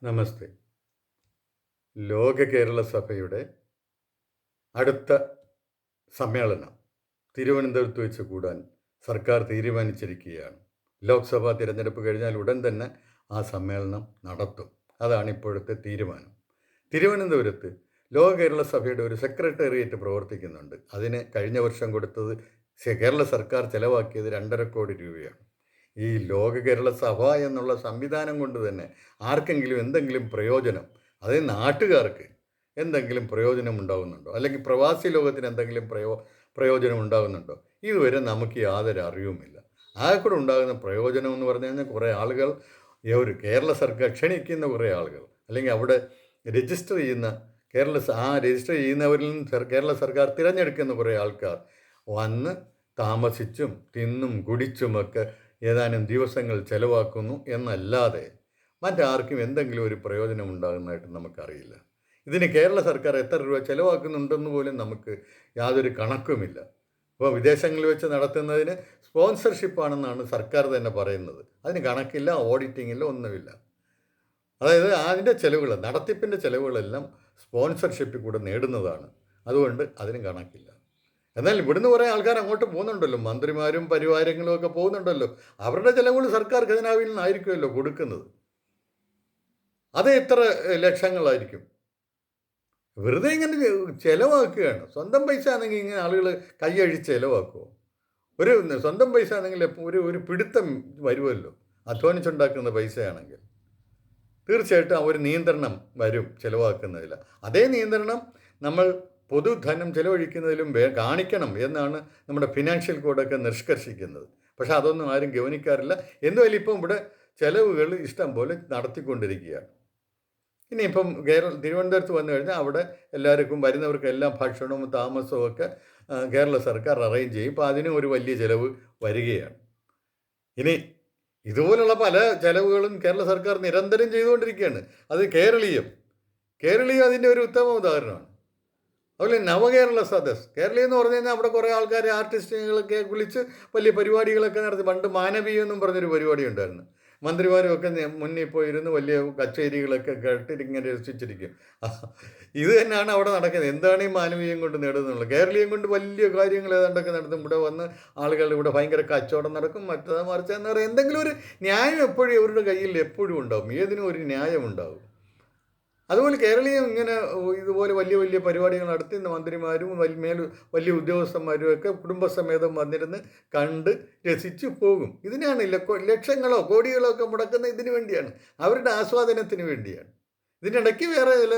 നമസ്തേ. ലോക കേരള സഭയുടെ അടുത്ത സമ്മേളനം തിരുവനന്തപുരത്ത് വെച്ച് കൂടാൻ സർക്കാർ തീരുമാനിച്ചിരിക്കുകയാണ്. ലോക്സഭാ തിരഞ്ഞെടുപ്പ് കഴിഞ്ഞാൽ ഉടൻ തന്നെ ആ സമ്മേളനം നടത്തും. അതാണ് ഇപ്പോഴത്തെ തീരുമാനം. തിരുവനന്തപുരത്ത് ലോക കേരള സഭയുടെ ഒരു സെക്രട്ടേറിയറ്റ് പ്രവർത്തിക്കുന്നുണ്ട്. അതിന് കഴിഞ്ഞ വർഷം കൊടുത്തത് കേരള സർക്കാർ ചെലവാക്കിയത് 2.5 കോടി രൂപയാണ്. ഈ ലോക കേരള സഭ എന്നുള്ള സംവിധാനം കൊണ്ട് തന്നെ ആർക്കെങ്കിലും എന്തെങ്കിലും പ്രയോജനം, അതായത് നാട്ടുകാർക്ക് എന്തെങ്കിലും പ്രയോജനം ഉണ്ടാകുന്നുണ്ടോ, അല്ലെങ്കിൽ പ്രവാസി ലോകത്തിന് എന്തെങ്കിലും പ്രയോജനം ഉണ്ടാകുന്നുണ്ടോ, ഇതുവരെ നമുക്ക് യാതൊരു അറിവുമില്ല. ആകെക്കൂടെ ഉണ്ടാകുന്ന പ്രയോജനം എന്ന് പറഞ്ഞു കഴിഞ്ഞാൽ കുറേ ആളുകൾ, ഒരു കേരള സർക്കാർ ക്ഷണിക്കുന്ന കുറേ ആളുകൾ, അല്ലെങ്കിൽ അവിടെ രജിസ്റ്റർ ചെയ്യുന്ന രജിസ്റ്റർ ചെയ്യുന്നവരിൽ നിന്ന് കേരള സർക്കാർ തിരഞ്ഞെടുക്കുന്ന കുറേ ആൾക്കാർ വന്ന് താമസിച്ചും തിന്നും കുടിച്ചുമൊക്കെ ഏതാനും ദിവസങ്ങൾ ചെലവാക്കുന്നു എന്നല്ലാതെ മറ്റാർക്കും എന്തെങ്കിലും ഒരു പ്രയോജനം ഉണ്ടാകുന്നതായിട്ട് നമുക്കറിയില്ല. ഇതിന് കേരള സർക്കാർ എത്ര രൂപ ചെലവാക്കുന്നുണ്ടെന്ന് പോലും നമുക്ക് യാതൊരു കണക്കുമില്ല. ഇപ്പോൾ വിദേശങ്ങളിൽ വെച്ച് നടത്തുന്നതിന് സ്പോൺസർഷിപ്പാണെന്നാണ് സർക്കാർ തന്നെ പറയുന്നത്. അതിന് കണക്കില്ല, ഓഡിറ്റിങ്ങില്ല, ഒന്നുമില്ല. അതായത് അതിൻ്റെ ചിലവുകൾ, നടത്തിപ്പിൻ്റെ ചിലവുകളെല്ലാം സ്പോൺസർഷിപ്പിൽ കൂടെ നേടുന്നതാണ്. അതുകൊണ്ട് അതിന് കണക്കില്ല. എന്നാൽ ഇവിടുന്ന് കുറേ ആൾക്കാർ അങ്ങോട്ട് പോകുന്നുണ്ടല്ലോ, മന്ത്രിമാരും പരിവാരങ്ങളും ഒക്കെ പോകുന്നുണ്ടല്ലോ. അവരുടെ ചിലവുകൾ സർക്കാർ ഖജനാവിൽ നിന്നായിരിക്കുമല്ലോ കൊടുക്കുന്നത്. അത് എത്ര ലക്ഷങ്ങളായിരിക്കും. വെറുതെ ഇങ്ങനെ ചിലവാക്കുകയാണ്. സ്വന്തം പൈസ ആണെങ്കിൽ ഇങ്ങനെ ആളുകൾ കൈയഴിച്ച് ചിലവാക്കുമോ? ഒരു സ്വന്തം പൈസ ആണെങ്കിൽ ഒരു പിടുത്തം വരുമല്ലോ, അധ്വാനിച്ചുണ്ടാക്കുന്ന പൈസയാണെങ്കിൽ. തീർച്ചയായിട്ടും ഒരു നിയന്ത്രണം വരും ചിലവാക്കുന്നതിൽ. അതേ നിയന്ത്രണം നമ്മൾ പൊതുധനം ചിലവഴിക്കുന്നതിലും കാണിക്കണം എന്നാണ് നമ്മുടെ ഫിനാൻഷ്യൽ കോഡൊക്കെ നിഷ്കർഷിക്കുന്നത്. പക്ഷെ അതൊന്നും ആരും ഗവനിക്കാറില്ല. എന്തുമല്ല, ഇപ്പം ഇവിടെ ചിലവുകൾ ഇഷ്ടം പോലെ നടത്തിക്കൊണ്ടിരിക്കുകയാണ്. ഇനിയിപ്പം തിരുവനന്തപുരത്ത് വന്നു കഴിഞ്ഞാൽ അവിടെ എല്ലാവർക്കും വരുന്നവർക്കെല്ലാം ഭക്ഷണവും താമസവും ഒക്കെ കേരള സർക്കാർ അറേഞ്ച് ചെയ്യും. ഇപ്പോൾ അതിനും ഒരു വലിയ ചിലവ് വരികയാണ്. ഇനി ഇതുപോലുള്ള പല ചിലവുകളും കേരള സർക്കാർ നിരന്തരം ചെയ്തുകൊണ്ടിരിക്കുകയാണ്. അത് കേരളീയം അതിൻ്റെ ഒരു ഉത്തമ ഉദാഹരണമാണ്. അതുപോലെ നവകേരള സദസ്, കേരളീയം എന്ന് പറഞ്ഞു കഴിഞ്ഞാൽ അവിടെ കുറേ ആൾക്കാർ, ആർട്ടിസ്റ്റുകളൊക്കെ വിളിച്ച് വലിയ പരിപാടികളൊക്കെ നടത്തി. പണ്ട് മാനവീയം എന്നും പറഞ്ഞൊരു പരിപാടി ഉണ്ടായിരുന്നു. മന്ത്രിമാരും ഒക്കെ മുന്നിൽ പോയിരുന്ന് വലിയ കച്ചേരികളൊക്കെ കേട്ടിട്ട് ഇങ്ങനെ രസിച്ചിരിക്കും. ഇത് തന്നെയാണ് അവിടെ നടക്കുന്നത്. എന്താണ് ഈ മാനവീയം കൊണ്ട് നേടുന്നുള്ളത്? കേരളീയം കൊണ്ട് വലിയ കാര്യങ്ങൾ ഏതാണ്ടൊക്കെ നടത്തും. ഇവിടെ വന്ന് ആളുകൾ ഇവിടെ ഭയങ്കര കച്ചവടം നടക്കും, മറ്റേത് മറിച്ച് എന്ന് പറയുക. എന്തെങ്കിലും ഒരു ന്യായം എപ്പോഴും അവരുടെ കയ്യിൽ എപ്പോഴും ഉണ്ടാവും. ഏതിനും ഒരു ന്യായം ഉണ്ടാവും. അതുപോലെ കേരളീയം ഇങ്ങനെ ഇതുപോലെ വലിയ വലിയ പരിപാടികൾ നടത്തി മന്ത്രിമാരും വലിയ ഉദ്യോഗസ്ഥന്മാരും ഒക്കെ കുടുംബസമേതം വന്നിരുന്ന് കണ്ട് രസിച്ച് പോകും. ഇതിനാണ് ലക്ഷങ്ങളോ കോടികളോ ഒക്കെ മുടക്കുന്ന ഇതിനു വേണ്ടിയാണ്, അവരുടെ ആസ്വാദനത്തിന് വേണ്ടിയാണ്. ഇതിനിടയ്ക്ക് വേറെ ചില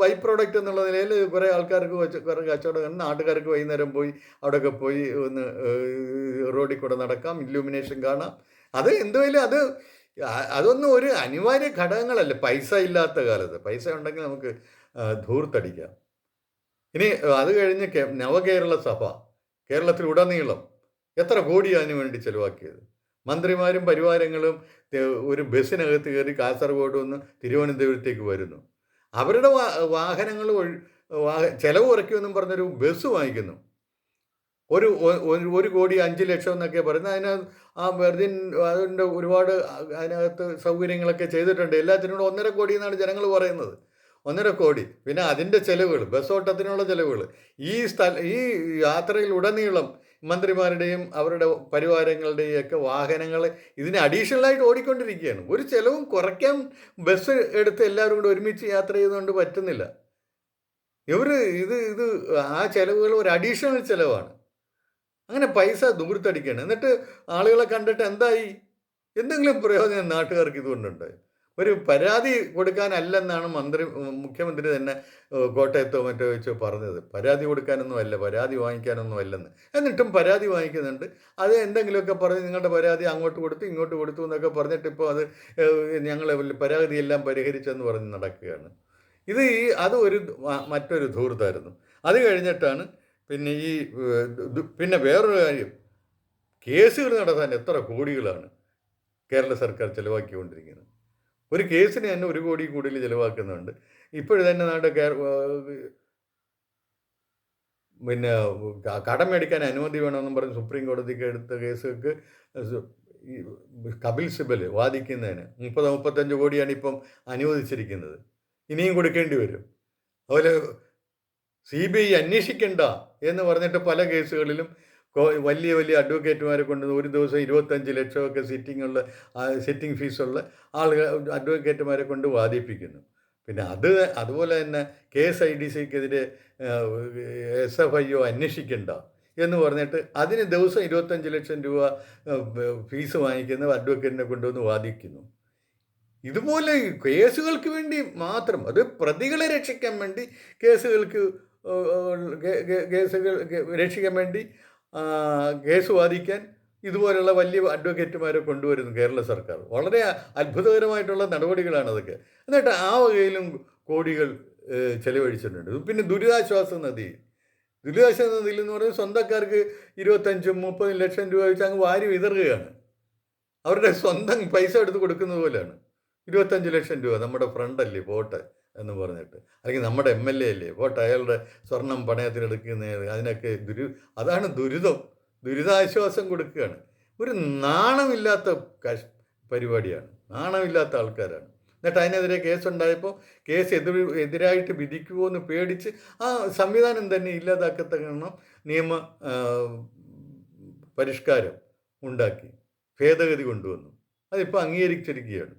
ബൈ പ്രോഡക്റ്റ് എന്നുള്ള നിലയിൽ കുറേ ആൾക്കാർക്ക് കുറേ കച്ചവടം, നാട്ടുകാർക്ക് വൈകുന്നേരം പോയി അവിടെയൊക്കെ പോയി ഒന്ന് റോഡിൽ കൂടെ നടക്കാം, ഇല്ലുമിനേഷൻ കാണാം. അത് എന്തുമായാലും അതൊന്നും ഒരു അനിവാര്യ ഘടകങ്ങളല്ല പൈസ ഇല്ലാത്ത കാലത്ത്. പൈസ ഉണ്ടെങ്കിൽ നമുക്ക് ധൂർത്തടിക്കാം. ഇനി അത് കഴിഞ്ഞ് നവകേരള സഭ കേരളത്തിലുടനീളം എത്ര കോടിയാണ് അതിനു വേണ്ടി ചിലവാക്കിയത്. മന്ത്രിമാരും പരിവാരങ്ങളും ഒരു ബസ്സിനകത്ത് കയറി കാസർഗോഡ് നിന്ന് തിരുവനന്തപുരത്തേക്ക് വരുന്നു. അവരുടെ വാഹനങ്ങൾ ചിലവ് കുറയ്ക്കുമെന്നും പറഞ്ഞൊരു ബസ് വാങ്ങിക്കുന്നു. ഒരു കോടി 5 ലക്ഷം എന്നൊക്കെ പറയുന്നത്. അതിൻ്റെ ഒരുപാട് അതിനകത്ത് സൗകര്യങ്ങളൊക്കെ ചെയ്തിട്ടുണ്ട്. എല്ലാത്തിനും 1.5 കോടി എന്നാണ് ജനങ്ങൾ പറയുന്നത്. 1.5 കോടി. പിന്നെ അതിൻ്റെ ചിലവുകൾ, ബസ് ഓട്ടത്തിനുള്ള ചിലവുകൾ, ഈ യാത്രയിൽ ഉടനീളം മന്ത്രിമാരുടെയും അവരുടെ പരിവാരങ്ങളുടെയും ഒക്കെ വാഹനങ്ങൾ ഇതിന് അഡീഷണലായിട്ട് ഓടിക്കൊണ്ടിരിക്കുകയാണ്. ഒരു ചിലവും കുറയ്ക്കാൻ ബസ് എടുത്ത് എല്ലാവരും കൂടെ ഒരുമിച്ച് യാത്ര ചെയ്യുന്നതുകൊണ്ട് പറ്റുന്നില്ല. ഇത് ആ ചിലവുകൾ ഒരു അഡീഷണൽ ചിലവാണ്. അങ്ങനെ പൈസ ദൂരത്തടിക്കുകയാണ്. എന്നിട്ട് ആളുകളെ കണ്ടിട്ട് എന്തായി? എന്തെങ്കിലും പ്രയോജനം നാട്ടുകാർക്ക് ഇതുകൊണ്ടുണ്ട്? ഒരു പരാതി കൊടുക്കാനല്ലെന്നാണ് മുഖ്യമന്ത്രി തന്നെ കോട്ടയത്തോ മറ്റോ വെച്ച് പറഞ്ഞത്. പരാതി കൊടുക്കാനൊന്നും അല്ല, പരാതി വാങ്ങിക്കാനൊന്നും അല്ലെന്ന്. എന്നിട്ടും പരാതി വാങ്ങിക്കുന്നുണ്ട്. അത് എന്തെങ്കിലുമൊക്കെ പറഞ്ഞ് നിങ്ങളുടെ പരാതി അങ്ങോട്ട് കൊടുത്തു ഇങ്ങോട്ട് കൊടുത്തു എന്നൊക്കെ പറഞ്ഞിട്ട് ഇപ്പോൾ അത് ഞങ്ങൾ പരാതിയെല്ലാം പരിഹരിച്ചെന്ന് പറഞ്ഞ് നടക്കുകയാണ്. അത് മറ്റൊരു ധൂർത്തായിരുന്നു. അത് കഴിഞ്ഞിട്ടാണ് പിന്നെ വേറൊരു കാര്യം, കേസുകൾ നടത്താൻ എത്ര കോടികളാണ് കേരള സർക്കാർ ചിലവാക്കിക്കൊണ്ടിരിക്കുന്നത്. ഒരു കേസിന് തന്നെ 1 കോടി കൂടുതൽ ചിലവാക്കുന്നുണ്ട്. ഇപ്പോഴും തന്നെ കടം മേടിക്കാൻ അനുമതി വേണമെന്നും പറഞ്ഞ് സുപ്രീം കോടതിക്ക് എടുത്ത കേസുകൾക്ക് ഈ കപിൽ സിബൽ വാദിക്കുന്നതിന് 35 കോടിയാണ് ഇപ്പം അനുവദിച്ചിരിക്കുന്നത്. ഇനിയും കൊടുക്കേണ്ടി വരും. അതുപോലെ CBI അന്വേഷിക്കണ്ട എന്ന് പറഞ്ഞിട്ട് പല കേസുകളിലും വലിയ വലിയ അഡ്വക്കേറ്റുമാരെ കൊണ്ട് ഒരു ദിവസം 25 ലക്ഷമൊക്കെ സിറ്റിംഗ് ഫീസുള്ള ആളുകൾ അഡ്വക്കേറ്റുമാരെ കൊണ്ട് വാദിപ്പിക്കുന്നു. പിന്നെ അതുപോലെ തന്നെ KSIDCക്കെതിരെ SFIO അന്വേഷിക്കണ്ട എന്ന് പറഞ്ഞിട്ട് അതിന് ദിവസം 25 ലക്ഷം രൂപ ഫീസ് വാങ്ങിക്കുന്ന അഡ്വക്കേറ്റിനെ കൊണ്ടുവന്ന് വാദിക്കുന്നു. ഇതുപോലെ കേസുകൾക്ക് വേണ്ടി മാത്രം, അത് പ്രതികളെ രക്ഷിക്കാൻ വേണ്ടി കേസുകൾ രക്ഷിക്കാൻ വേണ്ടി കേസ് വാദിക്കാൻ ഇതുപോലുള്ള വലിയ അഡ്വക്കേറ്റുമാരെ കൊണ്ടുവരുന്നു കേരള സർക്കാർ. വളരെ അത്ഭുതകരമായിട്ടുള്ള നടപടികളാണ് അതൊക്കെ. എന്നിട്ട് ആ വകയിലും കോടികൾ ചെലവഴിച്ചിട്ടുണ്ട്. പിന്നെ ദുരിതാശ്വാസ നിധിയിൽ എന്ന് പറയുന്നത് സ്വന്തക്കാർക്ക് 25-30 ലക്ഷം രൂപ വെച്ച് അങ്ങ് വാരി വിതറുകയാണ്. അവരുടെ സ്വന്തം പൈസ എടുത്ത് കൊടുക്കുന്നത് പോലെയാണ്. 25 ലക്ഷം രൂപ നമ്മുടെ ഫ്രണ്ടല്ലേ പോട്ടെ എന്ന് പറഞ്ഞിട്ട്, അല്ലെങ്കിൽ നമ്മുടെ MLA അല്ലേ പോട്ടെ, അയാളുടെ സ്വർണം പണയത്തിനെടുക്കുന്നത്, അതിനൊക്കെ അതാണ് ദുരിതാശ്വാസം കൊടുക്കുകയാണ്. ഒരു നാണമില്ലാത്ത പരിപാടിയാണ്, നാണമില്ലാത്ത ആൾക്കാരാണ്. എന്നിട്ട് അതിനെതിരെ കേസുണ്ടായപ്പോൾ കേസ് എതിരായിട്ട് വിധിക്കുമോ എന്ന് പേടിച്ച് ആ സംവിധാനം തന്നെ ഇല്ലാതാക്കത്തക്കണം നിയമ പരിഷ്കാരം ഉണ്ടാക്കി ഭേദഗതി കൊണ്ടുവന്നു. അതിപ്പോൾ അംഗീകരിച്ചിരിക്കുകയാണ്.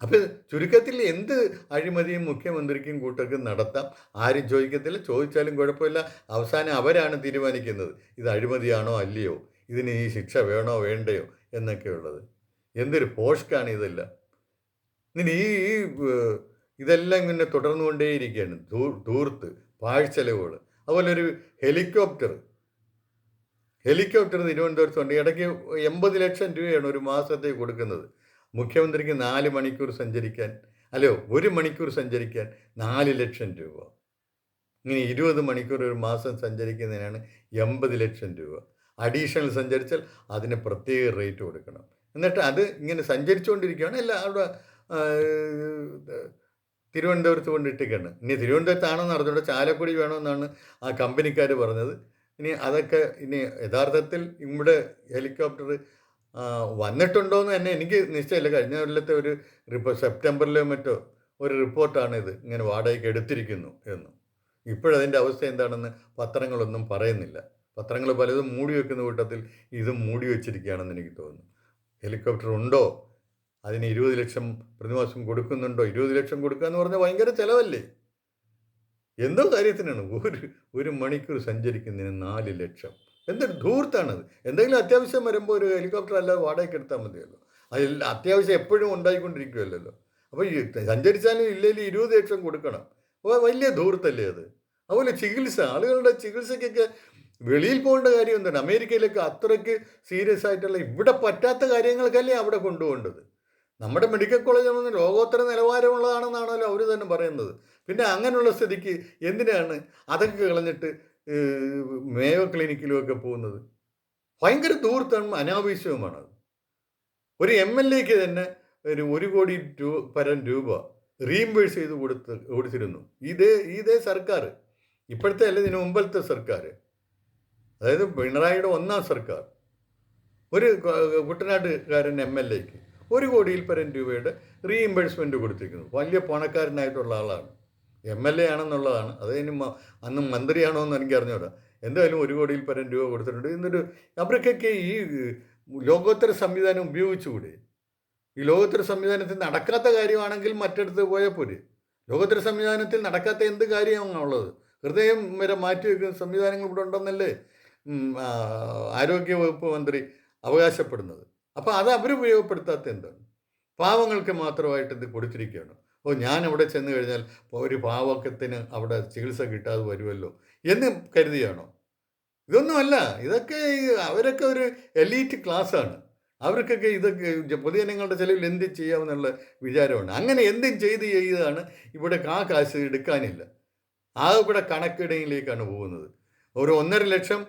അപ്പോൾ ചുരുക്കത്തിൽ എന്ത് അഴിമതിയും മുഖ്യമന്ത്രിക്കും കൂട്ടർക്കും നടത്താം, ആരും ചോദിക്കത്തില്ല. ചോദിച്ചാലും കുഴപ്പമില്ല. അവസാനം അവരാണ് തീരുമാനിക്കുന്നത് ഇത് അഴിമതിയാണോ അല്ലയോ, ഇതിന് ഈ ശിക്ഷ വേണോ വേണ്ടയോ എന്നൊക്കെയുള്ളത്. എന്തൊരു പോഷ്കാണ് ഇതെല്ലാം. ഇനി ഇതെല്ലാം ഇങ്ങനെ തുടർന്നുകൊണ്ടേയിരിക്കുകയാണ്. ധൂർത്ത് പാഴ്ചെലവുകൾ. അതുപോലെ ഒരു ഹെലികോപ്റ്റർ തിരുവനന്തപുരത്തുണ്ട്. ഇടയ്ക്ക് 80 ലക്ഷം രൂപയാണ് ഒരു മാസത്തേക്ക് കൊടുക്കുന്നത്. മുഖ്യമന്ത്രിക്ക് 4 മണിക്കൂർ സഞ്ചരിക്കാൻ, 1 മണിക്കൂർ സഞ്ചരിക്കാൻ 4 ലക്ഷം രൂപ. ഇങ്ങനെ 20 മണിക്കൂർ ഒരു മാസം സഞ്ചരിക്കുന്നതിനാണ് 80 ലക്ഷം രൂപ. അഡീഷണൽ സഞ്ചരിച്ചാൽ അതിന് പ്രത്യേക റേറ്റ് കൊടുക്കണം. എന്നിട്ട് അത് ഇങ്ങനെ സഞ്ചരിച്ചുകൊണ്ടിരിക്കുകയാണ്. അവിടെ തിരുവനന്തപുരത്ത് കൊണ്ടിട്ടേക്കാണ്. ഇനി തിരുവനന്തപുരത്താണെന്ന് അറിഞ്ഞുകൊണ്ട് ചാലക്കുടി വേണമെന്നാണ് ആ കമ്പനിക്കാർ പറഞ്ഞത്. ഇനി യഥാർത്ഥത്തിൽ ഇവിടെ ഹെലികോപ്റ്റർ വന്നിട്ടുണ്ടോ എന്ന് തന്നെ എനിക്ക് നിശ്ചയമില്ല. കഴിഞ്ഞ കൊല്ലത്തെ ഒരു സെപ്റ്റംബറിലോ മറ്റോ ഒരു റിപ്പോർട്ടാണിത്, ഇങ്ങനെ വാടകയ്ക്ക് എടുത്തിരിക്കുന്നു എന്ന്. ഇപ്പോഴതിൻ്റെ അവസ്ഥ എന്താണെന്ന് പത്രങ്ങളൊന്നും പറയുന്നില്ല. പത്രങ്ങൾ പലതും മൂടി വെക്കുന്ന കൂട്ടത്തിൽ ഇതും മൂടി വെച്ചിരിക്കുകയാണെന്ന് എനിക്ക് തോന്നുന്നു. ഹെലികോപ്റ്റർ ഉണ്ടോ, അതിന് 20 ലക്ഷം പ്രതിമാസം കൊടുക്കുന്നുണ്ടോ? 20 ലക്ഷം കൊടുക്കുക എന്ന് പറഞ്ഞാൽ ഭയങ്കര ചിലവല്ലേ? എന്തോ കാര്യത്തിനാണ് ഒരു മണിക്കൂർ സഞ്ചരിക്കുന്നതിന് 4 ലക്ഷം. എന്തൊരു ധൂർത്താണത്. എന്തെങ്കിലും അത്യാവശ്യം വരുമ്പോൾ ഒരു ഹെലികോപ്റ്റർ അല്ലാതെ വാടകയ്ക്ക് എടുത്താൽ മതിയല്ലോ. അതിൽ അത്യാവശ്യം എപ്പോഴും ഉണ്ടായിക്കൊണ്ടിരിക്കുമല്ലോ. അപ്പോൾ ഈ സഞ്ചരിച്ചാലും ഇല്ലെങ്കിൽ 20 ലക്ഷം കൊടുക്കണം. അപ്പോൾ വലിയ ധൂർത്തല്ലേ അത്. അതുപോലെ ആളുകളുടെ ചികിത്സയ്ക്കൊക്കെ വെളിയിൽ പോകേണ്ട കാര്യം എന്താണ്? അമേരിക്കയിലൊക്കെ അത്രയ്ക്ക് സീരിയസ് ആയിട്ടുള്ള, ഇവിടെ പറ്റാത്ത കാര്യങ്ങൾക്കല്ലേ അവിടെ കൊണ്ടുപോകേണ്ടത്. നമ്മുടെ മെഡിക്കൽ കോളേജ് ലോകോത്തര നിലവാരമുള്ളതാണെന്നാണല്ലോ അവർ തന്നെ പറയുന്നത്. പിന്നെ അങ്ങനെയുള്ള സ്ഥിതിക്ക് എന്തിനാണ് അതൊക്കെ കളഞ്ഞിട്ട് മേയോ ക്ലിനിക്കിലുമൊക്കെ പോകുന്നത്? ഭയങ്കര ധൂർത്തവും അനാവശ്യവുമാണത്. ഒരു MLAക്ക് തന്നെ ഒരു 1 കോടി പരം രൂപ റീഇംബേഴ്സ് ചെയ്ത് കൊടുത്തിരുന്നു ഇതേ സർക്കാർ. ഇപ്പോഴത്തെ അല്ല, ഇതിന് മുമ്പത്തെ സർക്കാർ, അതായത് പിണറായിയുടെ 1ാം സർക്കാർ. ഒരു കുട്ടനാട്ടുകാരൻ MLAക്ക് 1 കോടിയിൽ പരം രൂപയുടെ റീഇംബേഴ്സ്മെൻറ്റ് കൊടുത്തിരിക്കുന്നു. വലിയ പണക്കാരനായിട്ടുള്ള ആളാണ്, MLA ആണെന്നുള്ളതാണ്. അതിന് അന്ന് മന്ത്രിയാണോ എന്ന് എനിക്ക് അറിഞ്ഞൂടാ. എന്തായാലും 1 കോടിയിൽ പരം രൂപ കൊടുത്തിട്ടുണ്ട്. എന്നിട്ട് അവർക്കൊക്കെ ഈ ലോകോത്തര സംവിധാനം ഉപയോഗിച്ചുകൂടെ? ഈ ലോകോത്തര സംവിധാനത്തിൽ നടക്കാത്ത കാര്യമാണെങ്കിൽ മറ്റിടത്ത് പോയാൽ പോരെ. ലോകോത്തര സംവിധാനത്തിൽ നടക്കാത്ത എന്ത് കാര്യമാണുള്ളത്? ഹൃദയം വരെ മാറ്റി വയ്ക്കുന്ന സംവിധാനങ്ങൾ ഇവിടെ ഉണ്ടെന്നല്ലേ ആരോഗ്യ വകുപ്പ് മന്ത്രി അവകാശപ്പെടുന്നത്. അപ്പോൾ അത് അവർ ഉപയോഗപ്പെടുത്താത്ത എന്താണ്? പാവങ്ങൾക്ക് മാത്രമായിട്ട് ഇത് കൊടുത്തിരിക്കുകയാണ്. ഞാൻ അവിടെ ചെന്ന് കഴിഞ്ഞാൽ ഒരു പാവക്കത്തിന് അവിടെ ചികിത്സ കിട്ടാതെ വരുമല്ലോ എന്ന് കരുതിയാണോ? ഇതൊന്നുമല്ല. ഇതൊക്കെ അവരൊക്കെ ഒരു എലീറ്റ് ക്ലാസ്സാണ്. അവർക്കൊക്കെ ഇതൊക്കെ പൊതുജനങ്ങളുടെ ചിലവിൽ എന്തും ചെയ്യാമെന്നുള്ള വിചാരമാണ്. അങ്ങനെ എന്തും ചെയ്താണ് ഇവിടെ കാശ് എടുക്കാനില്ല. ഇവിടെ കണക്കിടയിലേക്കാണ് പോകുന്നത്. ഒരു 1.5 ലക്ഷം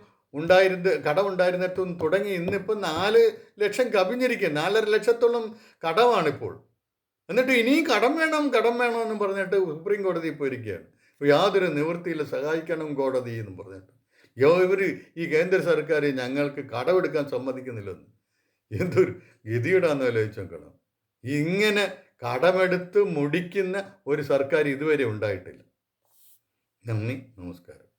കടമുണ്ടായിരുന്നിട്ടും തുടങ്ങി ഇന്നിപ്പോൾ 4 ലക്ഷം കവിഞ്ഞിരിക്കുക. 4.5 ലക്ഷത്തോളം കടമാണിപ്പോൾ. എന്നിട്ട് ഇനിയും കടം വേണം എന്ന് പറഞ്ഞിട്ട് സുപ്രീം കോടതിയിൽ പോയിരിക്കുകയാണ്. യാതൊരു നിവൃത്തിയില്ല, സഹായിക്കണം കോടതി എന്നും പറഞ്ഞിട്ട്. ഇവർ ഈ കേന്ദ്ര സർക്കാർ ഞങ്ങൾക്ക് കടമെടുക്കാൻ സമ്മതിക്കുന്നില്ലെന്ന്. എന്തൊരു ഗതികേടാന്ന് ആലോചിച്ച് നോക്കണം. ഇങ്ങനെ കടമെടുത്ത് മുടിക്കുന്ന ഒരു സർക്കാർ ഇതുവരെ ഉണ്ടായിട്ടില്ല. നന്ദി, നമസ്കാരം.